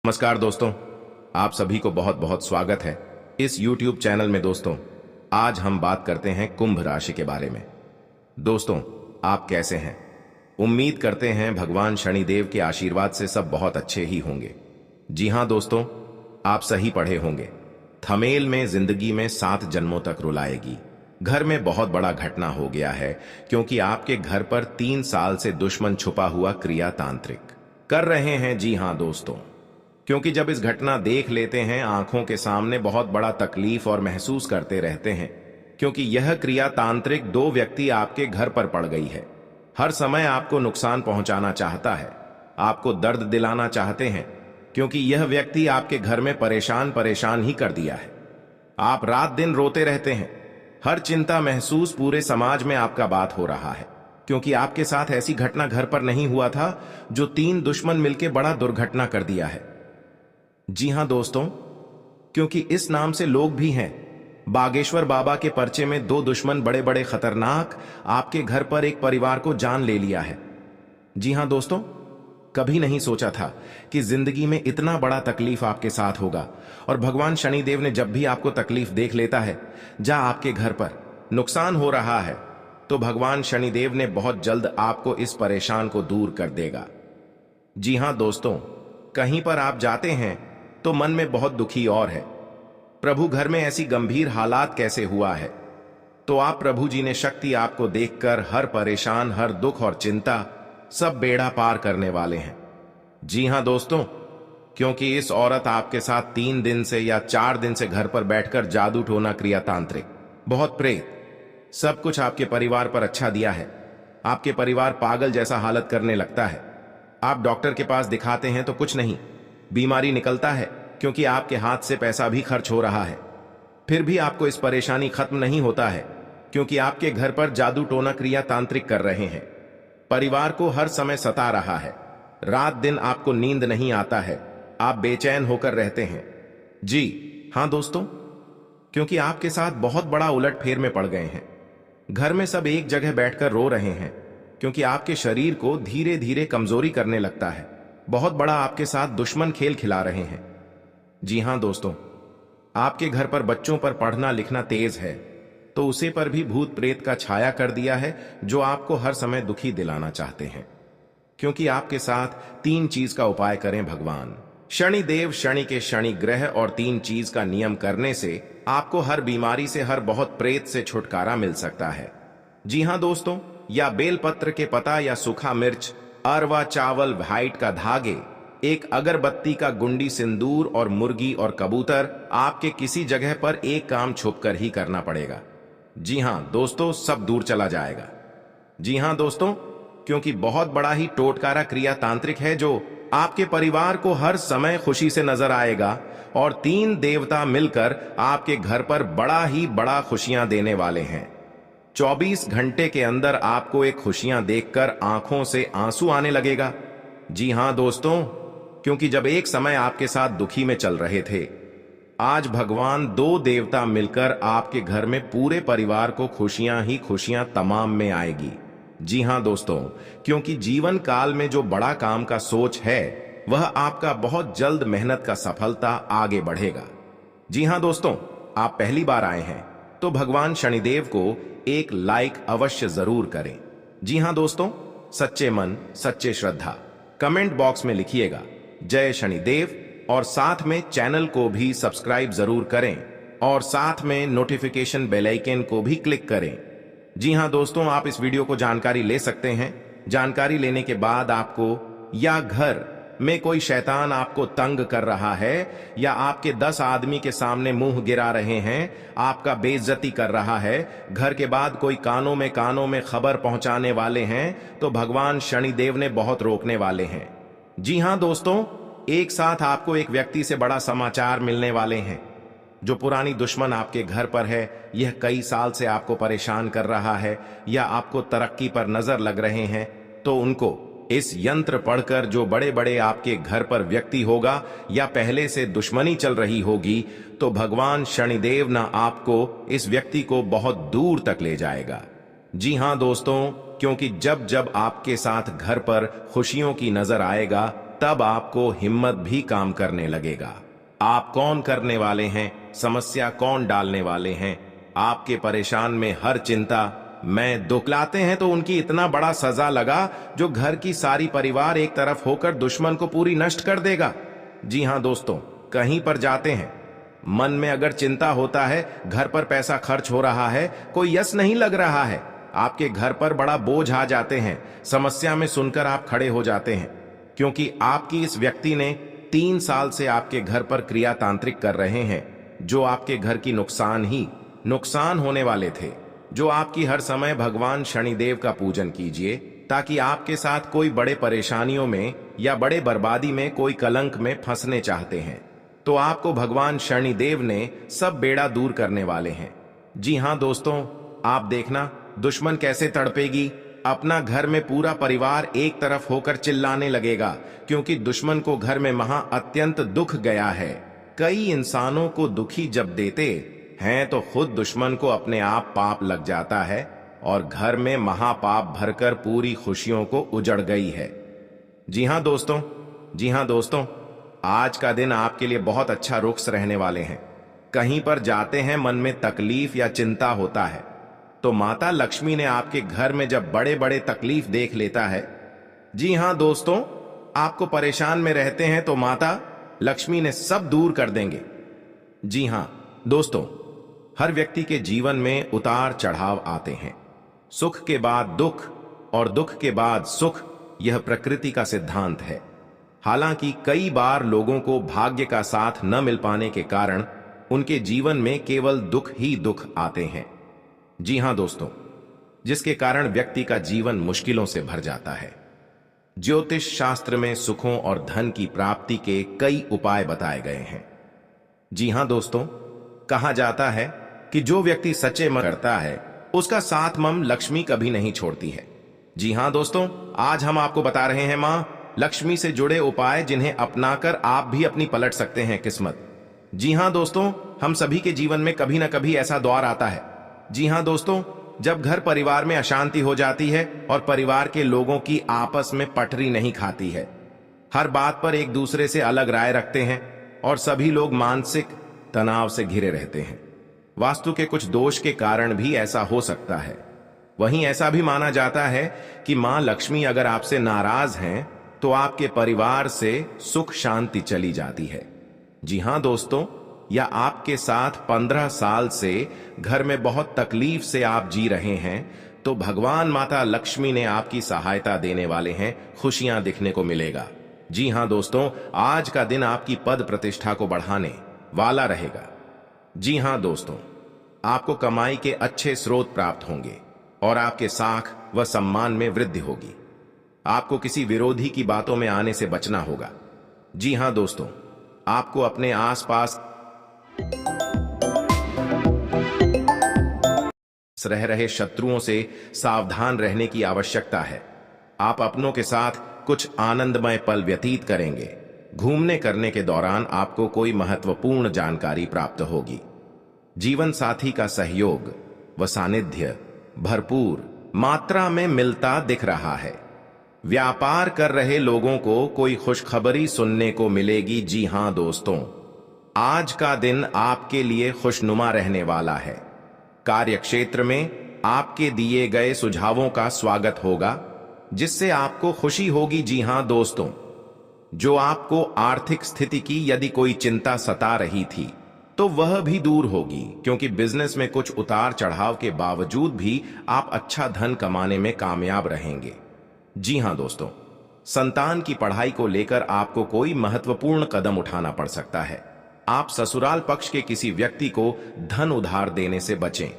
नमस्कार दोस्तों, आप सभी को बहुत बहुत स्वागत है इस YouTube चैनल में। दोस्तों, आज हम बात करते हैं कुंभ राशि के बारे में। दोस्तों, आप कैसे हैं? उम्मीद करते हैं भगवान शनिदेव के आशीर्वाद से सब बहुत अच्छे ही होंगे। जी हां दोस्तों, आप सही पढ़े होंगे। थमेल में जिंदगी में 7 जन्मों तक रुलाएगी। घर में बहुत बड़ा घटना हो गया है, क्योंकि आपके घर पर 3 साल से दुश्मन छुपा हुआ क्रिया तांत्रिक कर रहे हैं। जी हां दोस्तों, क्योंकि जब इस घटना देख लेते हैं आंखों के सामने बहुत बड़ा तकलीफ और महसूस करते रहते हैं, क्योंकि यह क्रिया तांत्रिक 2 व्यक्ति आपके घर पर पड़ गई है। हर समय आपको नुकसान पहुंचाना चाहता है, आपको दर्द दिलाना चाहते हैं, क्योंकि यह व्यक्ति आपके घर में परेशान ही कर दिया है। आप रात दिन रोते रहते हैं, हर चिंता महसूस पूरे समाज में आपका बात हो रहा है, क्योंकि आपके साथ ऐसी घटना घर पर नहीं हुआ था जो 3 दुश्मन मिलकर बड़ा दुर्घटना कर दिया है। जी हां दोस्तों, क्योंकि इस नाम से लोग भी हैं। बागेश्वर बाबा के पर्चे में 2 दुश्मन बड़े बड़े खतरनाक आपके घर पर एक परिवार को जान ले लिया है। जी हां दोस्तों, कभी नहीं सोचा था कि जिंदगी में इतना बड़ा तकलीफ आपके साथ होगा। और भगवान शनिदेव ने जब भी आपको तकलीफ देख लेता है, जहां आपके घर पर नुकसान हो रहा है, तो भगवान शनिदेव ने बहुत जल्द आपको इस परेशान को दूर कर देगा। जी हां दोस्तों, कहीं पर आप जाते हैं तो मन में बहुत दुखी और है, प्रभु घर में ऐसी गंभीर हालात कैसे हुआ है? तो आप प्रभु जी ने शक्ति आपको देखकर हर परेशान, हर दुख और चिंता सब बेड़ा पार करने वाले हैं। जी हां दोस्तों, क्योंकि इस औरत आपके साथ 3 दिन से या 4 दिन से घर पर बैठकर जादू टोना क्रिया तांत्रिक बहुत प्रेत सब कुछ आपके परिवार पर अच्छा दिया है। आपके परिवार पागल जैसा हालत करने लगता है। आप डॉक्टर के पास दिखाते हैं तो कुछ नहीं, बीमारी निकलता है, क्योंकि आपके हाथ से पैसा भी खर्च हो रहा है। फिर भी आपको इस परेशानी खत्म नहीं होता है, क्योंकि आपके घर पर जादू टोना क्रिया तांत्रिक कर रहे हैं। परिवार को हर समय सता रहा है, रात दिन आपको नींद नहीं आता है, आप बेचैन होकर रहते हैं। जी हां दोस्तों, क्योंकि आपके साथ बहुत बड़ा उलटफेर में पड़ गए हैं। घर में सब एक जगह बैठकर रो रहे हैं, क्योंकि आपके शरीर को धीरे धीरे कमजोरी करने लगता है। बहुत बड़ा आपके साथ दुश्मन खेल खिला रहे हैं। जी हां दोस्तों, आपके घर पर बच्चों पर पढ़ना लिखना तेज है, तो उसे पर भी भूत प्रेत का छाया कर दिया है, जो आपको हर समय दुखी दिलाना चाहते हैं। क्योंकि आपके साथ 3 चीज का उपाय करें भगवान शनिदेव। शनि के शनि ग्रह और 3 चीज का नियम करने से आपको हर बीमारी से, हर बहुत प्रेत से छुटकारा मिल सकता है। जी हां दोस्तों, या बेलपत्र के पता, या सूखा मिर्च, अरवा चावल, व्हाइट का धागे, एक अगरबत्ती का गुंडी, सिंदूर और मुर्गी और कबूतर आपके किसी जगह पर एक काम छुपकर ही करना पड़ेगा। जी हां दोस्तों, सब दूर चला जाएगा। जी हां दोस्तों, क्योंकि बहुत बड़ा ही टोटकारा क्रिया तांत्रिक है, जो आपके परिवार को हर समय खुशी से नजर आएगा। और 3 देवता मिलकर आपके घर पर बड़ा ही बड़ा खुशियां देने वाले हैं। 24 घंटे के अंदर आपको एक खुशियां देखकर आंखों से आंसू आने लगेगा। जी हां दोस्तों, क्योंकि जब एक समय आपके साथ दुखी में चल रहे थे, आज भगवान 2 देवता मिलकर आपके घर में पूरे परिवार को खुशियां ही खुशियां तमाम में आएगी। जी हां दोस्तों, क्योंकि जीवन काल में जो बड़ा काम का सोच है, वह आपका बहुत जल्द मेहनत का सफलता आगे बढ़ेगा। जी हां दोस्तों, आप पहली बार आए हैं तो भगवान शनिदेव को एक लाइक अवश्य जरूर करें। जी हां दोस्तों, सच्चे मन सच्चे श्रद्धा कमेंट बॉक्स में लिखिएगा जय शनिदेव, और साथ में चैनल को भी सब्सक्राइब जरूर करें, और साथ में नोटिफिकेशन बेल आइकन को भी क्लिक करें। जी हां दोस्तों, आप इस वीडियो को जानकारी ले सकते हैं। जानकारी लेने के बाद आपको, या घर में कोई शैतान आपको तंग कर रहा है, या आपके 10 आदमी के सामने मुंह गिरा रहे हैं, आपका बेइज्जती कर रहा है, घर के बाद कोई कानों में खबर पहुंचाने वाले हैं, तो भगवान शनिदेव ने बहुत रोकने वाले हैं। जी हां दोस्तों, एक साथ आपको एक व्यक्ति से बड़ा समाचार मिलने वाले हैं। जो पुरानी दुश्मन आपके घर पर है, यह कई साल से आपको परेशान कर रहा है, या आपको तरक्की पर नजर लग रहे हैं, तो उनको इस यंत्र पढ़कर, जो बड़े बड़े आपके घर पर व्यक्ति होगा, या पहले से दुश्मनी चल रही होगी, तो भगवान शनिदेव ना आपको, इस व्यक्ति को बहुत दूर तक ले जाएगा। जी हां दोस्तों, क्योंकि जब जब आपके साथ घर पर खुशियों की नजर आएगा, तब आपको हिम्मत भी काम करने लगेगा। आप कौन करने वाले हैं, समस्या कौन डालने वाले हैं, आपके परेशान में हर चिंता मैं दुख लाते हैं तो उनकी इतना बड़ा सजा लगा जो घर की सारी परिवार एक तरफ होकर दुश्मन को पूरी नष्ट कर देगा। जी हां दोस्तों, कहीं पर जाते हैं, मन में अगर चिंता होता है, घर पर पैसा खर्च हो रहा है, कोई यश नहीं लग रहा है, आपके घर पर बड़ा बोझ आ जाते हैं, समस्या में सुनकर आप खड़े हो जाते हैं, क्योंकि आपकी इस व्यक्ति ने 3 साल से आपके घर पर क्रिया तांत्रिक कर रहे हैं, जो आपके घर की नुकसान होने वाले थे। जो आपकी हर समय भगवान शनिदेव का पूजन कीजिए, ताकि आपके साथ कोई बड़े परेशानियों में या बड़े बर्बादी में, कोई कलंक में फंसने चाहते हैं तो आपको भगवान शनिदेव ने सब बेड़ा दूर करने वाले हैं। जी हां दोस्तों, आप देखना दुश्मन कैसे तड़पेगी, अपना घर में पूरा परिवार एक तरफ होकर चिल्लाने लगेगा, क्योंकि दुश्मन को घर में अत्यंत दुख गया है। कई इंसानों को दुखी जब देते हैं तो खुद दुश्मन को अपने आप पाप लग जाता है और घर में महापाप भरकर पूरी खुशियों को उजड़ गई है। जी हां दोस्तों, आज का दिन आपके लिए बहुत अच्छा रुख रहने वाले हैं। कहीं पर जाते हैं, मन में तकलीफ या चिंता होता है तो माता लक्ष्मी ने आपके घर में जब बड़े बड़े तकलीफ देख लेता है, जी हां दोस्तों, आपको परेशान में रहते हैं तो माता लक्ष्मी ने सब दूर कर देंगे। जी हां दोस्तों, हर व्यक्ति के जीवन में उतार चढ़ाव आते हैं, सुख के बाद दुख और दुख के बाद सुख, यह प्रकृति का सिद्धांत है। हालांकि कई बार लोगों को भाग्य का साथ न मिल पाने के कारण उनके जीवन में केवल दुख ही दुख आते हैं। जी हां दोस्तों, जिसके कारण व्यक्ति का जीवन मुश्किलों से भर जाता है। ज्योतिष शास्त्र में सुखों और धन की प्राप्ति के कई उपाय बताए गए हैं। जी हां दोस्तों, कहा जाता है कि जो व्यक्ति सच्चे मन करता है उसका साथ मम लक्ष्मी कभी नहीं छोड़ती है। जी हां दोस्तों, आज हम आपको बता रहे हैं मां लक्ष्मी से जुड़े उपाय, जिन्हें अपनाकर आप भी अपनी पलट सकते हैं किस्मत। जी हां दोस्तों, हम सभी के जीवन में कभी ना कभी ऐसा दौर आता है। जी हां दोस्तों, जब घर परिवार में अशांति हो जाती है और परिवार के लोगों की आपस में पटरी नहीं खाती है, हर बात पर एक दूसरे से अलग राय रखते हैं और सभी लोग मानसिक तनाव से घिरे रहते हैं। वास्तु के कुछ दोष के कारण भी ऐसा हो सकता है। वहीं ऐसा भी माना जाता है कि मां लक्ष्मी अगर आपसे नाराज हैं तो आपके परिवार से सुख शांति चली जाती है। जी हां दोस्तों, या आपके साथ 15 साल से घर में बहुत तकलीफ से आप जी रहे हैं तो भगवान माता लक्ष्मी ने आपकी सहायता देने वाले हैं, खुशियां दिखने को मिलेगा। जी हां दोस्तों, आज का दिन आपकी पद प्रतिष्ठा को बढ़ाने वाला रहेगा। जी हां दोस्तों, आपको कमाई के अच्छे स्रोत प्राप्त होंगे और आपके साख व सम्मान में वृद्धि होगी। आपको किसी विरोधी की बातों में आने से बचना होगा। जी हां दोस्तों, आपको अपने आसपास रह रहे शत्रुओं से सावधान रहने की आवश्यकता है। आप अपनों के साथ कुछ आनंदमय पल व्यतीत करेंगे। घूमने करने के दौरान आपको कोई महत्वपूर्ण जानकारी प्राप्त होगी। जीवन साथी का सहयोग व सानिध्य भरपूर मात्रा में मिलता दिख रहा है। व्यापार कर रहे लोगों को कोई खुशखबरी सुनने को मिलेगी। जी हां दोस्तों, आज का दिन आपके लिए खुशनुमा रहने वाला है। कार्य क्षेत्र में आपके दिए गए सुझावों का स्वागत होगा, जिससे आपको खुशी होगी। जी हां दोस्तों, जो आपको आर्थिक स्थिति की यदि कोई चिंता सता रही थी तो वह भी दूर होगी, क्योंकि बिजनेस में कुछ उतार चढ़ाव के बावजूद भी आप अच्छा धन कमाने में कामयाब रहेंगे। जी हां दोस्तों, संतान की पढ़ाई को लेकर आपको कोई महत्वपूर्ण कदम उठाना पड़ सकता है। आप ससुराल पक्ष के किसी व्यक्ति को धन उधार देने से बचें।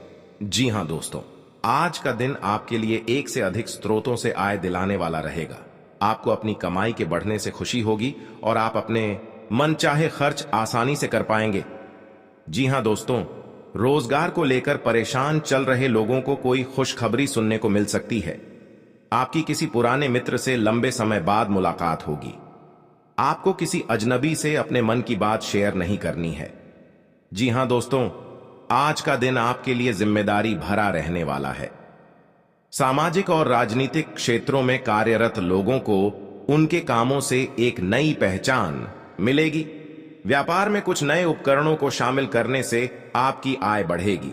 जी हां दोस्तों, आज का दिन आपके लिए एक से अधिक स्रोतों से आय दिलाने वाला रहेगा। आपको अपनी कमाई के बढ़ने से खुशी होगी और आप अपने मनचाहे खर्च आसानी से कर पाएंगे। जी हां दोस्तों, रोजगार को लेकर परेशान चल रहे लोगों को कोई खुशखबरी सुनने को मिल सकती है। आपकी किसी पुराने मित्र से लंबे समय बाद मुलाकात होगी। आपको किसी अजनबी से अपने मन की बात शेयर नहीं करनी है। जी हां दोस्तों, आज का दिन आपके लिए जिम्मेदारी भरा रहने वाला है। सामाजिक और राजनीतिक क्षेत्रों में कार्यरत लोगों को उनके कामों से एक नई पहचान मिलेगी। व्यापार में कुछ नए उपकरणों को शामिल करने से आपकी आय बढ़ेगी।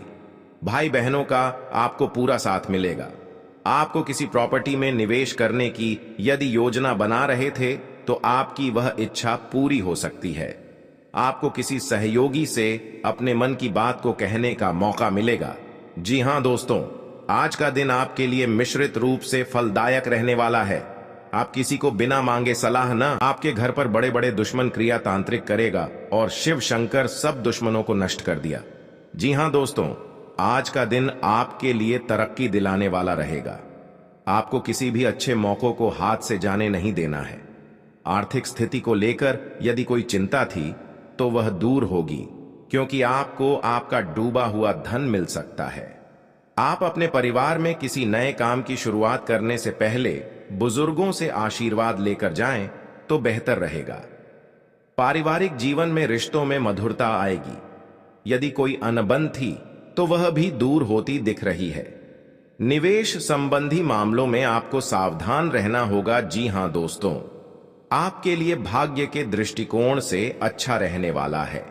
भाई बहनों का आपको पूरा साथ मिलेगा। आपको किसी प्रॉपर्टी में निवेश करने की यदि योजना बना रहे थे तो आपकी वह इच्छा पूरी हो सकती है। आपको किसी सहयोगी से अपने मन की बात को कहने का मौका मिलेगा। जी हां दोस्तों, आज का दिन आपके लिए मिश्रित रूप से फलदायक रहने वाला है। आप किसी को बिना मांगे सलाह न आपके घर पर बड़े बड़े दुश्मन क्रिया तांत्रिक करेगा और शिव शंकर सब दुश्मनों को नष्ट कर दिया। जी हां दोस्तों, आज का दिन आपके लिए तरक्की दिलाने वाला रहेगा। आपको किसी भी अच्छे मौकों को हाथ से जाने नहीं देना है। आर्थिक स्थिति को लेकर यदि कोई चिंता थी तो वह दूर होगी, क्योंकि आपको आपका डूबा हुआ धन मिल सकता है। आप अपने परिवार में किसी नए काम की शुरुआत करने से पहले बुजुर्गों से आशीर्वाद लेकर जाएं तो बेहतर रहेगा। पारिवारिक जीवन में रिश्तों में मधुरता आएगी। यदि कोई अनबन थी तो वह भी दूर होती दिख रही है। निवेश संबंधी मामलों में आपको सावधान रहना होगा। जी हां दोस्तों, आपके लिए भाग्य के दृष्टिकोण से अच्छा रहने वाला है।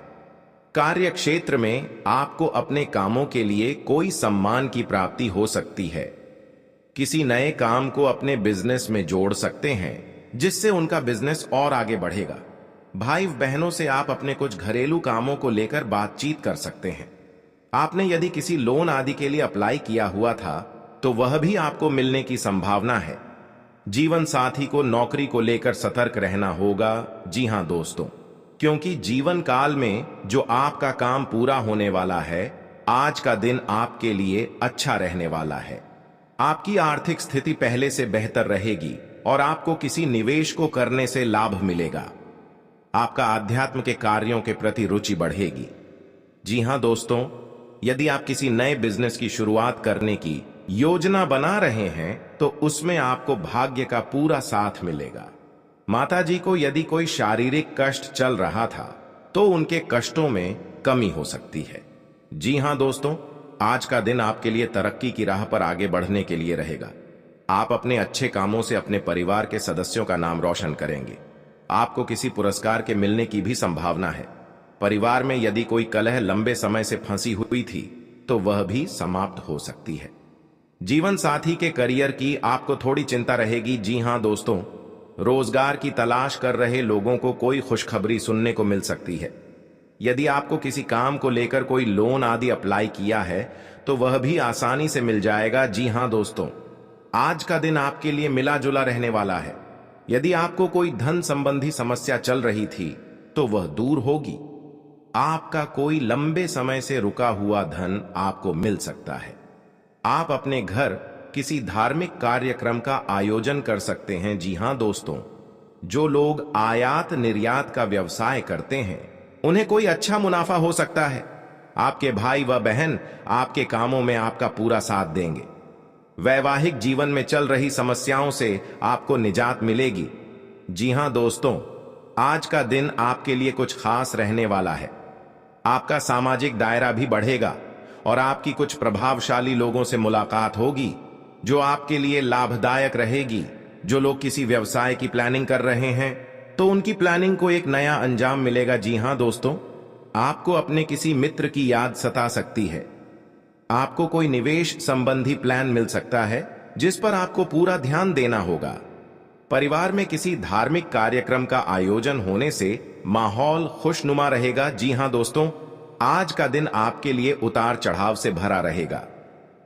कार्य क्षेत्र में आपको अपने कामों के लिए कोई सम्मान की प्राप्ति हो सकती है। किसी नए काम को अपने बिजनेस में जोड़ सकते हैं, जिससे उनका बिजनेस और आगे बढ़ेगा। भाई बहनों से आप अपने कुछ घरेलू कामों को लेकर बातचीत कर सकते हैं। आपने यदि किसी लोन आदि के लिए अप्लाई किया हुआ था तो वह भी आपको मिलने की संभावना है। जीवन साथी को नौकरी को लेकर सतर्क रहना होगा। जी हां दोस्तों, क्योंकि जीवन काल में जो आपका काम पूरा होने वाला है, आज का दिन आपके लिए अच्छा रहने वाला है। आपकी आर्थिक स्थिति पहले से बेहतर रहेगी और आपको किसी निवेश को करने से लाभ मिलेगा। आपका आध्यात्म के कार्यों के प्रति रुचि बढ़ेगी। जी हां दोस्तों, यदि आप किसी नए बिजनेस की शुरुआत करने की योजना बना रहे हैं तो उसमें आपको भाग्य का पूरा साथ मिलेगा। माताजी को यदि कोई शारीरिक कष्ट चल रहा था तो उनके कष्टों में कमी हो सकती है। जी हां दोस्तों, आज का दिन आपके लिए तरक्की की राह पर आगे बढ़ने के लिए रहेगा। आप अपने अच्छे कामों से अपने परिवार के सदस्यों का नाम रोशन करेंगे। आपको किसी पुरस्कार के मिलने की भी संभावना है। परिवार में यदि कोई कलह लंबे समय से फंसी हुई थी तो वह भी समाप्त हो सकती है। जीवन साथी के करियर की आपको थोड़ी चिंता रहेगी। जी हां दोस्तों, रोजगार की तलाश कर रहे लोगों को कोई खुशखबरी सुनने को मिल सकती है। यदि आपको किसी काम को लेकर कोई लोन आदि अप्लाई किया है तो वह भी आसानी से मिल जाएगा। जी हां दोस्तों, आज का दिन आपके लिए मिला जुला रहने वाला है। यदि आपको कोई धन संबंधी समस्या चल रही थी तो वह दूर होगी। आपका कोई लंबे समय से रुका हुआ धन आपको मिल सकता है। आप अपने घर किसी धार्मिक कार्यक्रम का आयोजन कर सकते हैं। जी हां दोस्तों, जो लोग आयात निर्यात का व्यवसाय करते हैं उन्हें कोई अच्छा मुनाफा हो सकता है। आपके भाई व बहन आपके कामों में आपका पूरा साथ देंगे। वैवाहिक जीवन में चल रही समस्याओं से आपको निजात मिलेगी। जी हां दोस्तों, आज का दिन आपके लिए कुछ खास रहने वाला है। आपका सामाजिक दायरा भी बढ़ेगा और आपकी कुछ प्रभावशाली लोगों से मुलाकात होगी जो आपके लिए लाभदायक रहेगी। जो लोग किसी व्यवसाय की प्लानिंग कर रहे हैं तो उनकी प्लानिंग को एक नया अंजाम मिलेगा। जी हां दोस्तों, आपको अपने किसी मित्र की याद सता सकती है। आपको कोई निवेश संबंधी प्लान मिल सकता है जिस पर आपको पूरा ध्यान देना होगा। परिवार में किसी धार्मिक कार्यक्रम का आयोजन होने से माहौल खुशनुमा रहेगा। जी हां दोस्तों, आज का दिन आपके लिए उतार चढ़ाव से भरा रहेगा।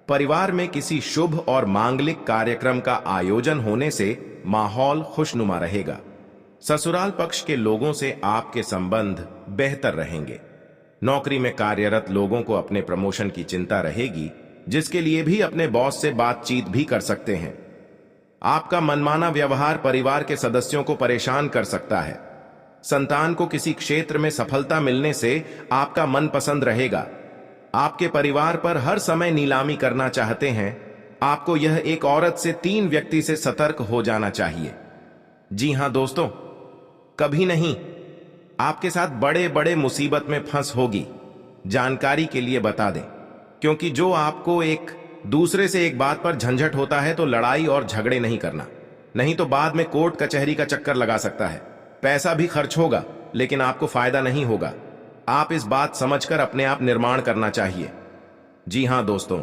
परिवार में किसी शुभ और मांगलिक कार्यक्रम का आयोजन होने से माहौल खुशनुमा रहेगा। ससुराल पक्ष के लोगों से आपके संबंध बेहतर रहेंगे। नौकरी में कार्यरत लोगों को अपने प्रमोशन की चिंता रहेगी, जिसके लिए भी अपने बॉस से बातचीत भी कर सकते हैं। आपका मनमाना व्यवहार परिवार के सदस्यों को परेशान कर सकता है। संतान को किसी क्षेत्र में सफलता मिलने से आपका मन पसंद रहेगा। आपके परिवार पर हर समय नीलामी करना चाहते हैं। आपको यह एक औरत से 3 व्यक्ति से सतर्क हो जाना चाहिए। जी हां दोस्तों, कभी नहीं आपके साथ बड़े बड़े मुसीबत में फंस होगी। जानकारी के लिए बता दें, क्योंकि जो आपको एक दूसरे से एक बात पर झंझट होता है तो लड़ाई और झगड़े नहीं करना। नहीं तो बाद में कोर्ट कचहरी का चक्कर लगा सकता है। पैसा भी खर्च होगा लेकिन आपको फायदा नहीं होगा। आप इस बात समझकर अपने आप निर्माण करना चाहिए। जी हां दोस्तों,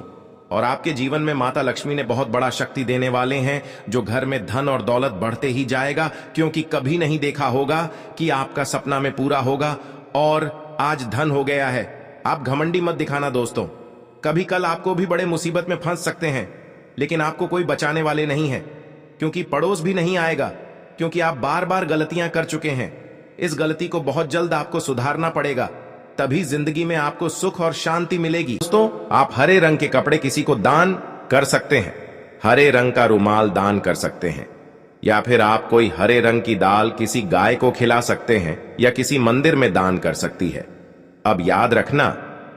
और आपके जीवन में माता लक्ष्मी ने बहुत बड़ा शक्ति देने वाले हैं, जो घर में धन और दौलत बढ़ते ही जाएगा, क्योंकि कभी नहीं देखा होगा कि आपका सपना में पूरा होगा और आज धन हो गया है। आप घमंडी मत दिखाना दोस्तों। कभी कल आपको भी बड़े मुसीबत में फंस सकते हैं, लेकिन आपको कोई बचाने वाले नहीं है, क्योंकि पड़ोस भी नहीं आएगा, क्योंकि आप बार बार गलतियां कर चुके हैं। इस गलती को बहुत जल्द आपको सुधारना पड़ेगा, तभी जिंदगी में आपको सुख और शांति मिलेगी। दोस्तों, आप हरे रंग के कपड़े किसी को दान कर सकते हैं, हरे रंग का रुमाल दान कर सकते हैं, या फिर आप कोई हरे रंग की दाल किसी गाय को खिला सकते हैं या किसी मंदिर में दान कर सकती है। अब याद रखना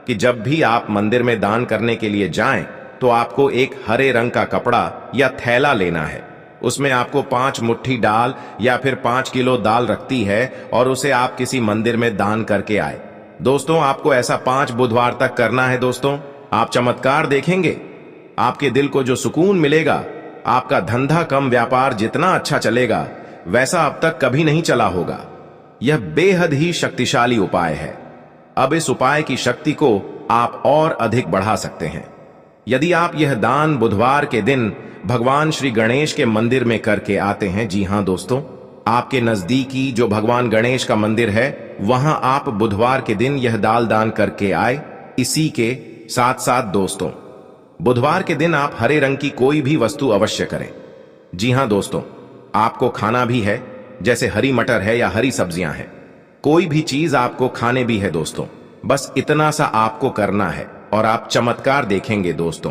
कि जब भी आप मंदिर में दान करने के लिए जाएं, तो आपको एक हरे रंग का कपड़ा या थैला लेना है। उसमें आपको 5 मुट्ठी दाल या फिर 5 किलो दाल रखती है और उसे आप किसी मंदिर में दान करके आए। दोस्तों, आपको ऐसा 5 बुधवार तक करना है। दोस्तों, आप चमत्कार देखेंगे। आपके दिल को जो सुकून मिलेगा, आपका धंधा कम व्यापार जितना अच्छा चलेगा, वैसा अब तक कभी नहीं चला होगा। यह बेहद ही शक्तिशाली उपाय है। अब इस उपाय की शक्ति को आप और अधिक बढ़ा सकते हैं। यदि आप यह दान बुधवार के दिन भगवान श्री गणेश के मंदिर में करके आते हैं, जी हां दोस्तों, आपके नजदीकी जो भगवान गणेश का मंदिर है, वहां आप बुधवार के दिन यह दाल दान करके आए। इसी के साथ साथ दोस्तों, बुधवार के दिन आप हरे रंग की कोई भी वस्तु अवश्य करें। जी हां दोस्तों, आपको खाना भी है, जैसे हरी मटर है या हरी सब्जियां हैं। कोई भी चीज आपको खाने भी है दोस्तों। बस इतना सा आपको करना है और आप चमत्कार देखेंगे दोस्तों।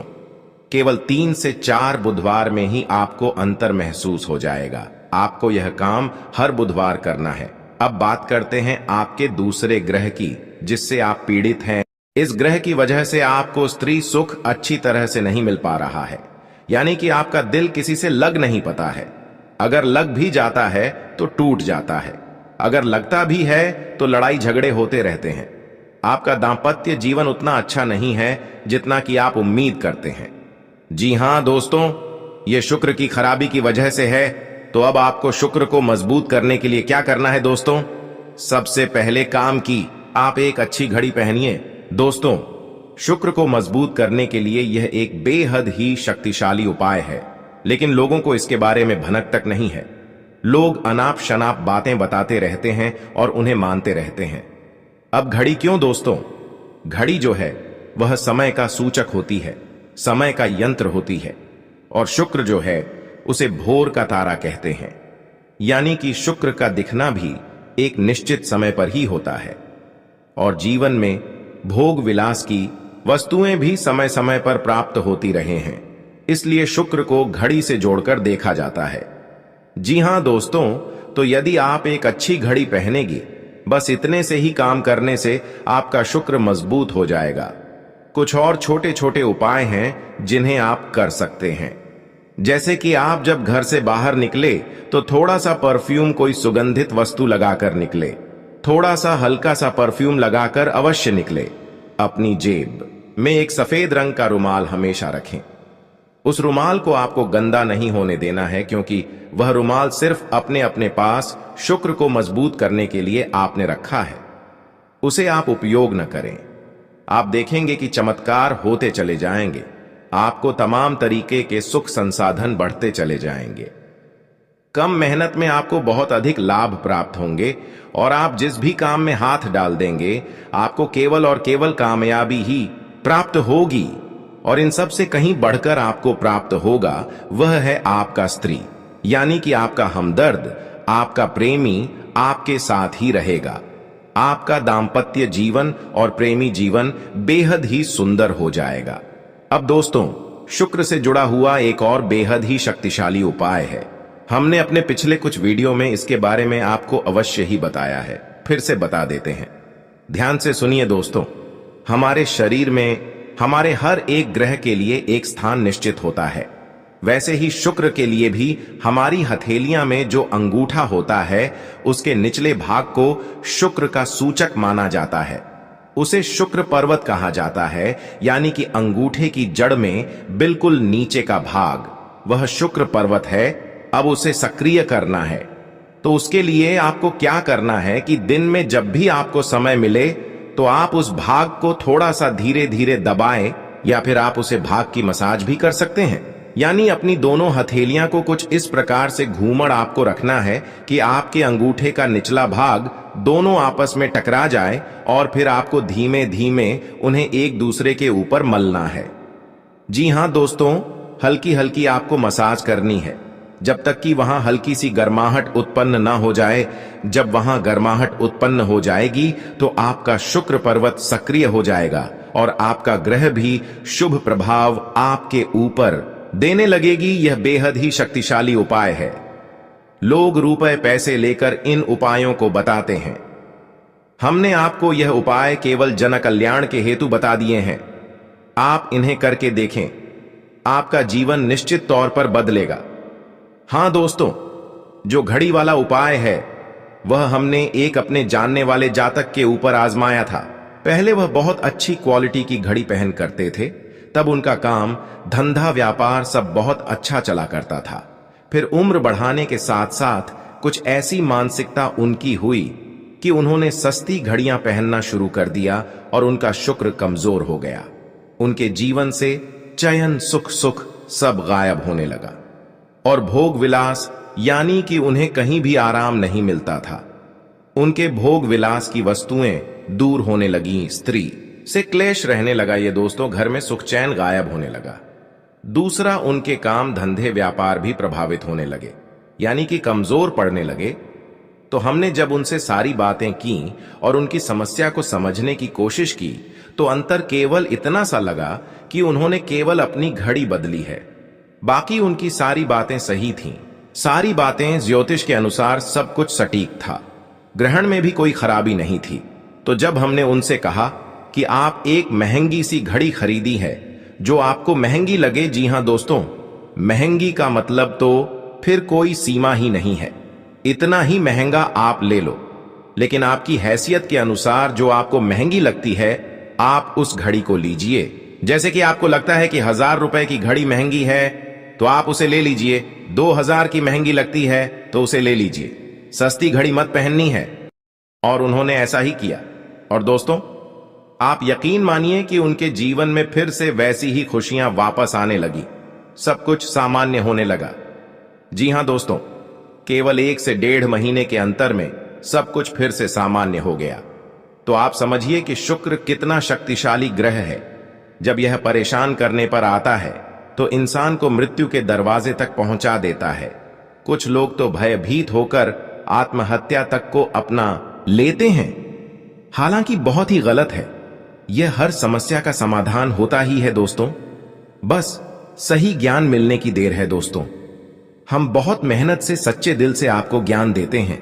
केवल 3 से 4 बुधवार में ही आपको अंतर महसूस हो जाएगा। आपको यह काम हर बुधवार करना है। अब बात करते हैं आपके दूसरे ग्रह की, जिससे आप पीड़ित हैं। इस ग्रह की वजह से आपको स्त्री सुख अच्छी तरह से नहीं मिल पा रहा है, यानी कि आपका दिल किसी से लग नहीं पाता है। अगर लग भी जाता है तो टूट जाता है, अगर लगता भी है तो लड़ाई झगड़े होते रहते हैं। आपका दांपत्य जीवन उतना अच्छा नहीं है जितना कि आप उम्मीद करते हैं। जी हां दोस्तों, यह शुक्र की खराबी की वजह से है। तो अब आपको शुक्र को मजबूत करने के लिए क्या करना है दोस्तों? सबसे पहले काम की आप एक अच्छी घड़ी पहनिए। दोस्तों, शुक्र को मजबूत करने के लिए यह एक बेहद ही शक्तिशाली उपाय है, लेकिन लोगों को इसके बारे में भनक तक नहीं है। लोग अनाप शनाप बातें बताते रहते हैं और उन्हें मानते रहते हैं। अब घड़ी क्यों दोस्तों? घड़ी जो है वह समय का सूचक होती है, समय का यंत्र होती है, और शुक्र जो है उसे भोर का तारा कहते हैं। यानी कि शुक्र का दिखना भी एक निश्चित समय पर ही होता है, और जीवन में भोग विलास की वस्तुएं भी समय समय पर प्राप्त होती रहे हैं। इसलिए शुक्र को घड़ी से जोड़कर देखा जाता है। जी हां दोस्तों, तो यदि आप एक अच्छी घड़ी पहनेगी, बस इतने से ही काम करने से आपका शुक्र मजबूत हो जाएगा। कुछ और छोटे छोटे उपाय हैं जिन्हें आप कर सकते हैं। जैसे कि आप जब घर से बाहर निकले तो थोड़ा सा परफ्यूम, कोई सुगंधित वस्तु लगाकर निकले। थोड़ा सा हल्का सा परफ्यूम लगाकर अवश्य निकले। अपनी जेब में एक सफेद रंग का रुमाल हमेशा रखें। उस रुमाल को आपको गंदा नहीं होने देना है, क्योंकि वह रुमाल सिर्फ अपने अपने पास शुक्र को मजबूत करने के लिए आपने रखा है। उसे आप उपयोग न करें। आप देखेंगे कि चमत्कार होते चले जाएंगे। आपको तमाम तरीके के सुख संसाधन बढ़ते चले जाएंगे। कम मेहनत में आपको बहुत अधिक लाभ प्राप्त होंगे, और आप जिस भी काम में हाथ डाल देंगे, आपको केवल और केवल कामयाबी ही प्राप्त होगी। और इन सब से कहीं बढ़कर आपको प्राप्त होगा वह है आपका स्त्री, यानी कि आपका हमदर्द, आपका प्रेमी आपके साथ ही रहेगा। आपका दाम्पत्य जीवन और प्रेमी जीवन बेहद ही सुंदर हो जाएगा। अब दोस्तों, शुक्र से जुड़ा हुआ एक और बेहद ही शक्तिशाली उपाय है। हमने अपने पिछले कुछ वीडियो में इसके बारे में आपको अवश्य ही बताया है, फिर से बता देते हैं। ध्यान से सुनिए दोस्तों। हमारे शरीर में हमारे हर एक ग्रह के लिए एक स्थान निश्चित होता है। वैसे ही शुक्र के लिए भी हमारी हथेलियां में जो अंगूठा होता है, उसके निचले भाग को शुक्र का सूचक माना जाता है। उसे शुक्र पर्वत कहा जाता है, यानी कि अंगूठे की जड़ में बिल्कुल नीचे का भाग वह शुक्र पर्वत है। अब उसे सक्रिय करना है। तो उसके लिए आपको क्या करना है कि दिन में जब भी आपको समय मिले तो आप उस भाग को थोड़ा सा धीरे धीरे दबाएं, या फिर आप उसे भाग की मसाज भी कर सकते हैं। यानी अपनी दोनों हथेलियां को कुछ इस प्रकार से घूमड़ आपको रखना है कि आपके अंगूठे का निचला भाग दोनों आपस में टकरा जाए, और फिर आपको धीमे धीमे उन्हें एक दूसरे के ऊपर मलना है। जी हां दोस्तों, हल्की हल्की आपको मसाज करनी है जब तक कि वहां हल्की सी गर्माहट उत्पन्न ना हो जाए। जब वहां गर्माहट उत्पन्न हो जाएगी तो आपका शुक्र पर्वत सक्रिय हो जाएगा और आपका ग्रह भी शुभ प्रभाव आपके ऊपर देने लगेगी। यह बेहद ही शक्तिशाली उपाय है। लोग रुपए पैसे लेकर इन उपायों को बताते हैं। हमने आपको यह उपाय केवल जन कल्याण के हेतु बता दिए हैं। आप इन्हें करके देखें, आपका जीवन निश्चित तौर पर बदलेगा। हां दोस्तों, जो घड़ी वाला उपाय है वह हमने एक अपने जानने वाले जातक के ऊपर आजमाया था। पहले वह बहुत अच्छी क्वालिटी की घड़ी पहन करते थे, तब उनका काम धंधा व्यापार सब बहुत अच्छा चला करता था। फिर उम्र बढ़ाने के साथ साथ कुछ ऐसी मानसिकता उनकी हुई कि उन्होंने सस्ती घड़ियां पहनना शुरू कर दिया और उनका शुक्र कमजोर हो गया। उनके जीवन से चयन सुख सुख सब गायब होने लगा और भोग विलास यानी कि उन्हें कहीं भी आराम नहीं मिलता था। उनके भोग विलास की वस्तुएं दूर होने लगी, स्त्री से क्लेश रहने लगा। ये दोस्तों, घर में सुख चैन गायब होने लगा। दूसरा, उनके काम धंधे व्यापार भी प्रभावित होने लगे, यानी कि कमजोर पड़ने लगे। तो हमने जब उनसे सारी बातें की और उनकी समस्या को समझने की कोशिश की तो अंतर केवल इतना सा लगा कि उन्होंने केवल अपनी घड़ी बदली है, बाकी उनकी सारी बातें सही थीं। सारी बातें ज्योतिष के अनुसार सब कुछ सटीक था, ग्रहण में भी कोई खराबी नहीं थी। तो जब हमने उनसे कहा कि आप एक महंगी सी घड़ी खरीदी है जो आपको महंगी लगे, जी हां दोस्तों, महंगी का मतलब तो फिर कोई सीमा ही नहीं है, इतना ही महंगा आप ले लो, लेकिन आपकी हैसियत के अनुसार जो आपको महंगी लगती है आप उस घड़ी को लीजिए। जैसे कि आपको लगता है कि 1000 रुपए की घड़ी महंगी है तो आप उसे ले लीजिए, 2000 की महंगी लगती है तो उसे ले लीजिए, सस्ती घड़ी मत पहननी है। और उन्होंने ऐसा ही किया। और दोस्तों, आप यकीन मानिए कि उनके जीवन में फिर से वैसी ही खुशियां वापस आने लगी, सब कुछ सामान्य होने लगा। जी हां दोस्तों, केवल 1 से 1.5 महीने के अंतर में सब कुछ फिर से सामान्य हो गया। तो आप समझिए कि शुक्र कितना शक्तिशाली ग्रह है। जब यह परेशान करने पर आता है तो इंसान को मृत्यु के दरवाजे तक पहुंचा देता है। कुछ लोग तो भयभीत होकर आत्महत्या तक को अपना लेते हैं, हालांकि बहुत ही गलत है। यह हर समस्या का समाधान होता ही है दोस्तों, बस सही ज्ञान मिलने की देर है। दोस्तों, हम बहुत मेहनत से सच्चे दिल से आपको ज्ञान देते हैं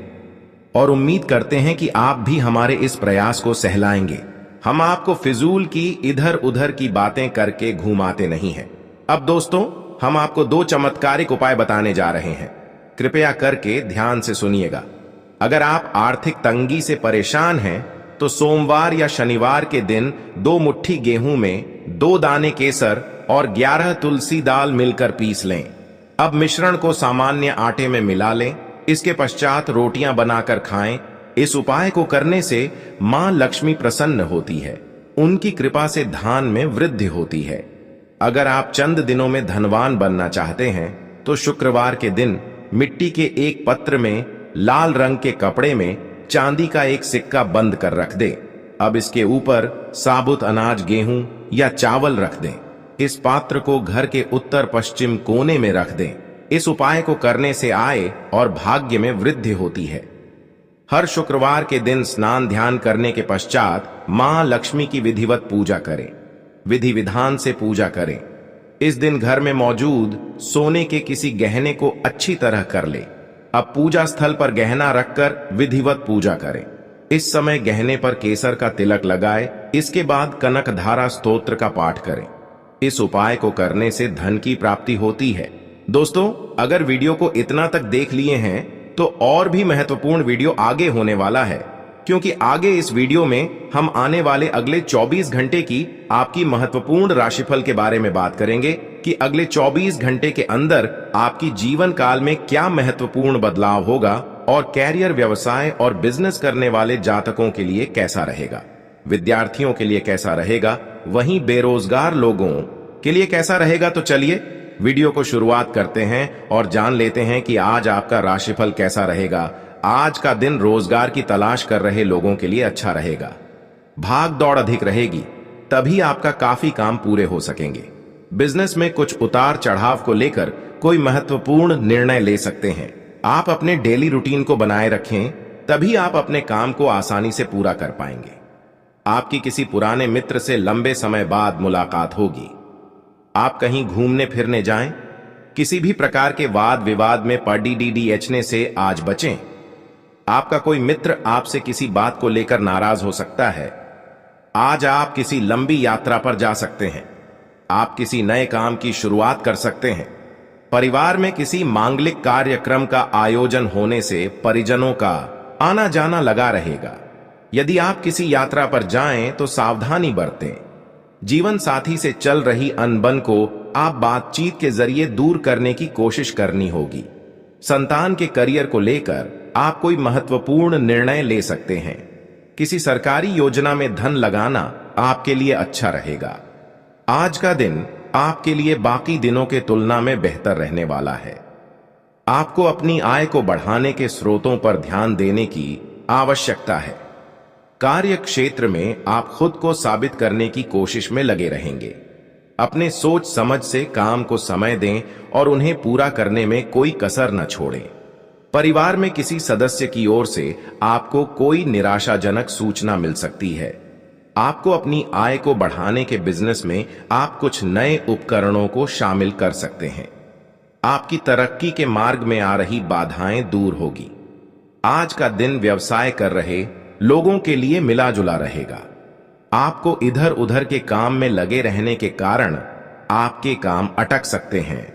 और उम्मीद करते हैं कि आप भी हमारे इस प्रयास को सहलाएंगे। हम आपको फिजूल की इधर उधर की बातें करके घुमाते नहीं हैं। अब दोस्तों, हम आपको 2 चमत्कारिक उपाय बताने जा रहे हैं, कृपया करके ध्यान से सुनिएगा। अगर आप आर्थिक तंगी से परेशान हैं तो सोमवार या शनिवार के दिन 2 मुट्ठी गेहूं में 2 दाने केसर और 11 तुलसी दाल मिलकर पीस लें। अब मिश्रण को सामान्य आटे में मिला लें। इसके पश्चात रोटियां बनाकर खाएं। इस उपाय को करने से मां लक्ष्मी प्रसन्न होती है, उनकी कृपा से धान में वृद्धि होती है। अगर आप चंद दिनों में धनवान बनना चाहते हैं तो शुक्रवार के दिन मिट्टी के एक पत्र में लाल रंग के कपड़े में चांदी का एक सिक्का बंद कर रख दें। अब इसके ऊपर साबुत अनाज, गेहूं या चावल रख दें। इस पात्र को घर के उत्तर पश्चिम कोने में रख दें। इस उपाय को करने से आय और भाग्य में वृद्धि होती है। हर शुक्रवार के दिन स्नान ध्यान करने के पश्चात मां लक्ष्मी की विधिवत पूजा करें, विधि विधान से पूजा करें। इस दिन घर में मौजूद सोने के किसी गहने को अच्छी तरह कर ले। अब पूजा स्थल पर गहना रखकर विधिवत पूजा करें। इस समय गहने पर केसर का तिलक लगाए। इसके बाद कनक धारा स्तोत्र का पाठ करें। इस उपाय को करने से धन की प्राप्ति होती है। दोस्तों, अगर वीडियो को इतना तक देख लिए हैं तो और भी महत्वपूर्ण वीडियो आगे होने वाला है। क्योंकि आगे इस वीडियो में हम आने वाले अगले 24 घंटे की आपकी महत्वपूर्ण राशिफल के बारे में बात करेंगे कि अगले 24 घंटे के अंदर आपकी जीवन काल में क्या महत्वपूर्ण बदलाव होगा और कैरियर, व्यवसाय और बिजनेस करने वाले जातकों के लिए कैसा रहेगा, विद्यार्थियों के लिए कैसा रहेगा, वहीं बेरोजगार लोगों के लिए कैसा रहेगा। तो चलिए वीडियो को शुरुआत करते हैं और जान लेते हैं कि आज आपका राशिफल कैसा रहेगा। आज का दिन रोजगार की तलाश कर रहे लोगों के लिए अच्छा रहेगा। भाग दौड़ अधिक रहेगी, तभी आपका काफी काम पूरे हो सकेंगे। बिजनेस में कुछ उतार चढ़ाव को लेकर कोई महत्वपूर्ण निर्णय ले सकते हैं। आप अपने डेली रूटीन को बनाए रखें, तभी आप अपने काम को आसानी से पूरा कर पाएंगे। आपकी किसी पुराने मित्र से लंबे समय बाद मुलाकात होगी। आप कहीं घूमने फिरने जाएं, किसी भी प्रकार के वाद विवाद में पड़ने से आज बचें। आपका कोई मित्र आपसे किसी बात को लेकर नाराज हो सकता है। आज आप किसी लंबी यात्रा पर जा सकते हैं। आप किसी नए काम की शुरुआत कर सकते हैं। परिवार में किसी मांगलिक कार्यक्रम का आयोजन होने से परिजनों का आना जाना लगा रहेगा। यदि आप किसी यात्रा पर जाएं तो सावधानी बरतें। जीवन साथी से चल रही अनबन को आप बातचीत के जरिए दूर करने की कोशिश करनी होगी। संतान के करियर को लेकर आप कोई महत्वपूर्ण निर्णय ले सकते हैं। किसी सरकारी योजना में धन लगाना आपके लिए अच्छा रहेगा। आज का दिन आपके लिए बाकी दिनों के तुलना में बेहतर रहने वाला है। आपको अपनी आय को बढ़ाने के स्रोतों पर ध्यान देने की आवश्यकता है। कार्य क्षेत्र में आप खुद को साबित करने की कोशिश में लगे रहेंगे। अपने सोच समझ से काम को समय दें और उन्हें पूरा करने में कोई कसर न छोड़ें। परिवार में किसी सदस्य की ओर से आपको कोई निराशाजनक सूचना मिल सकती है। आपको अपनी आय को बढ़ाने के बिजनेस में आप कुछ नए उपकरणों को शामिल कर सकते हैं। आपकी तरक्की के मार्ग में आ रही बाधाएं दूर होगी। आज का दिन व्यवसाय कर रहे लोगों के लिए मिला जुला रहेगा। आपको इधर उधर के काम में लगे रहने के कारण आपके काम अटक सकते हैं।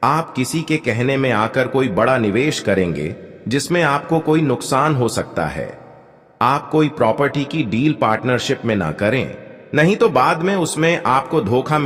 आप किसी के कहने में आकर कोई बड़ा निवेश करेंगे जिसमें आपको कोई नुकसान हो सकता है। आप कोई प्रॉपर्टी की डील पार्टनरशिप में ना करें, नहीं तो बाद में उसमें आपको धोखा